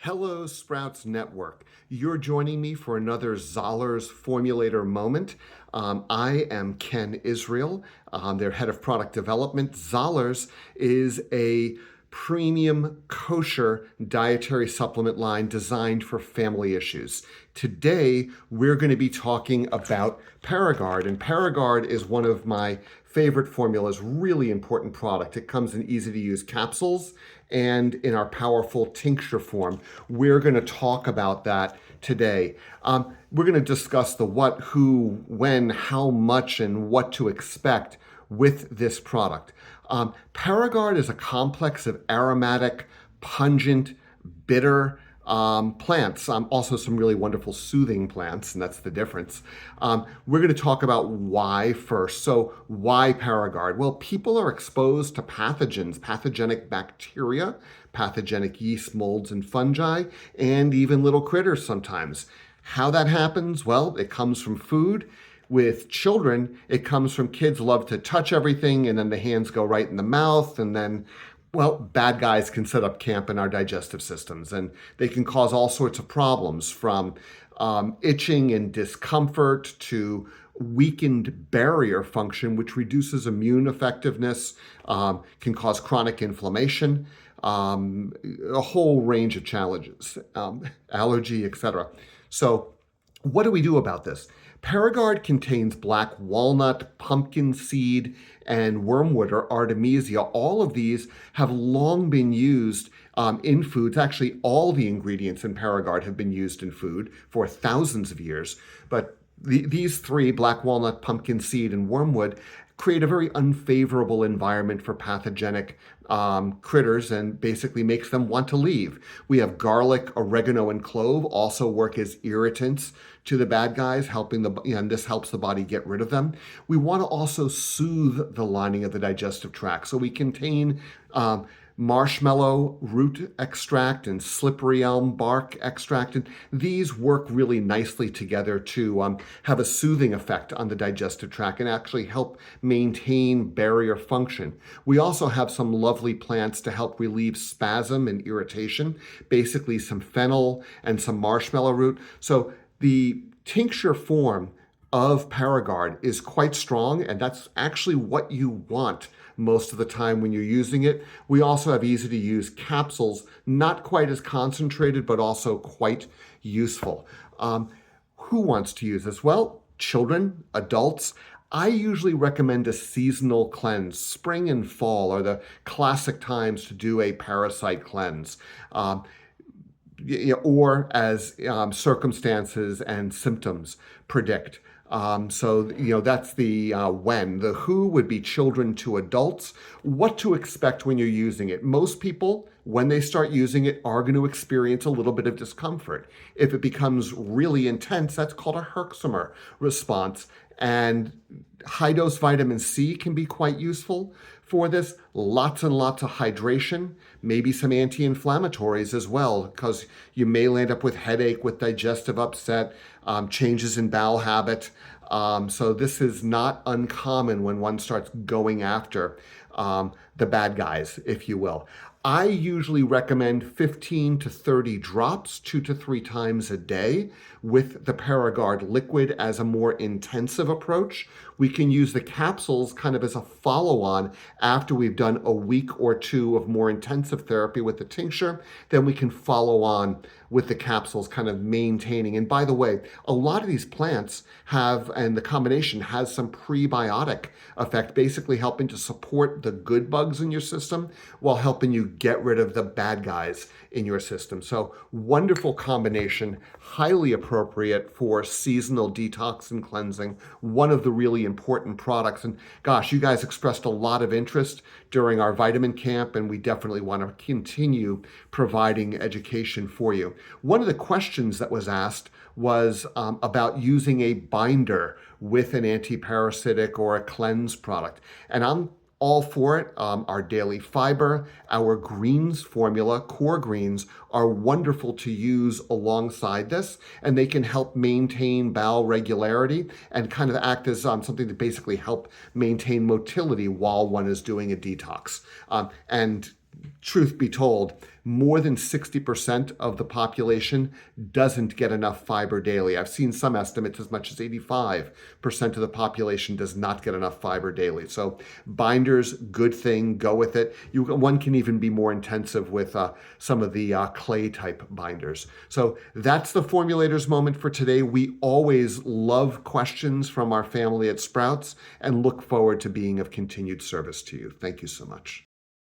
Hello, Sprouts Network. You're joining me for another Zoller's Formulator moment. I am Kenn Israel. Their head of product development. Zoller's is a premium kosher dietary supplement line designed for family issues. Today, we're going to be talking about ParaGuard, and ParaGuard is one of my favorite formulas, really important product. It comes in easy-to-use capsules and in our powerful tincture form. We're going to talk about that today. We're going to discuss the what, who, when, how much, and what to expect with this product. ParaGuard is a complex of aromatic, pungent, bitter plants, also some really wonderful soothing plants, and that's the difference. We're going to talk about why first. So why ParaGuard? Well, people are exposed to pathogens, pathogenic bacteria, pathogenic yeast, molds, and fungi, and even little critters sometimes. How that happens? Well, it comes from food. With children, it comes from kids love to touch everything, and then the hands go right in the mouth, and then bad guys can set up camp in our digestive systems, and they can cause all sorts of problems from itching and discomfort to weakened barrier function, which reduces immune effectiveness, can cause chronic inflammation, a whole range of challenges, allergy, etc. So what do we do about this? ParaGuard contains black walnut, pumpkin seed, and wormwood or artemisia. All of these have long been used in foods. Actually, all the ingredients in ParaGuard have been used in food for thousands of years. But these three, black walnut, pumpkin seed, and wormwood, create a very unfavorable environment for pathogenic critters and basically makes them want to leave. We have garlic, oregano, and clove also work as irritants to the bad guys, and this helps the body get rid of them. We want to also soothe the lining of the digestive tract. So we contain marshmallow root extract and slippery elm bark extract. And these work really nicely together to have a soothing effect on the digestive tract and actually help maintain barrier function. We also have some lovely plants to help relieve spasm and irritation, basically some fennel and some marshmallow root. So the tincture form of ParaGuard is quite strong, and that's actually what you want most of the time when you're using it. We also have easy to use capsules, not quite as concentrated, but also quite useful. Who wants to use this? Well, children, adults. I usually recommend a seasonal cleanse. Spring and fall are the classic times to do a parasite cleanse. Or as circumstances and symptoms predict. That's the when. The who would be children to adults. What to expect when you're using it. Most people, when they start using it, are going to experience a little bit of discomfort. If it becomes really intense, that's called a Herxheimer response. And high-dose vitamin C can be quite useful for this. Lots and lots of hydration, maybe some anti-inflammatories as well, because you may land up with headache, with digestive upset, changes in bowel habit. So this is not uncommon when one starts going after the bad guys, if you will. I usually recommend 15 to 30 drops 2 to 3 times a day with the ParaGuard liquid as a more intensive approach. We can use the capsules kind of as a follow-on after we've done a week or two of more intensive therapy with the tincture. Then we can follow on with the capsules, kind of maintaining. And by the way, a lot of these plants have, and the combination has some prebiotic effect, basically helping to support the good bugs in your system while helping you get rid of the bad guys in your system. So wonderful combination, highly appropriate for seasonal detox and cleansing. One of the really important products. And gosh, you guys expressed a lot of interest during our vitamin camp, and we definitely want to continue providing education for you. One of the questions that was asked was about using a binder with an antiparasitic or a cleanse product. And I'm all for it. Our daily fiber, our greens formula, core greens, are wonderful to use alongside this, and they can help maintain bowel regularity and kind of act as something to basically help maintain motility while one is doing a detox. And truth be told, more than 60% of the population doesn't get enough fiber daily. I've seen some estimates as much as 85% of the population does not get enough fiber daily. So binders, good thing, go with it. One can even be more intensive with some of the clay type binders. So that's the Formulators Moment for today. We always love questions from our family at Sprouts and look forward to being of continued service to you. Thank you so much.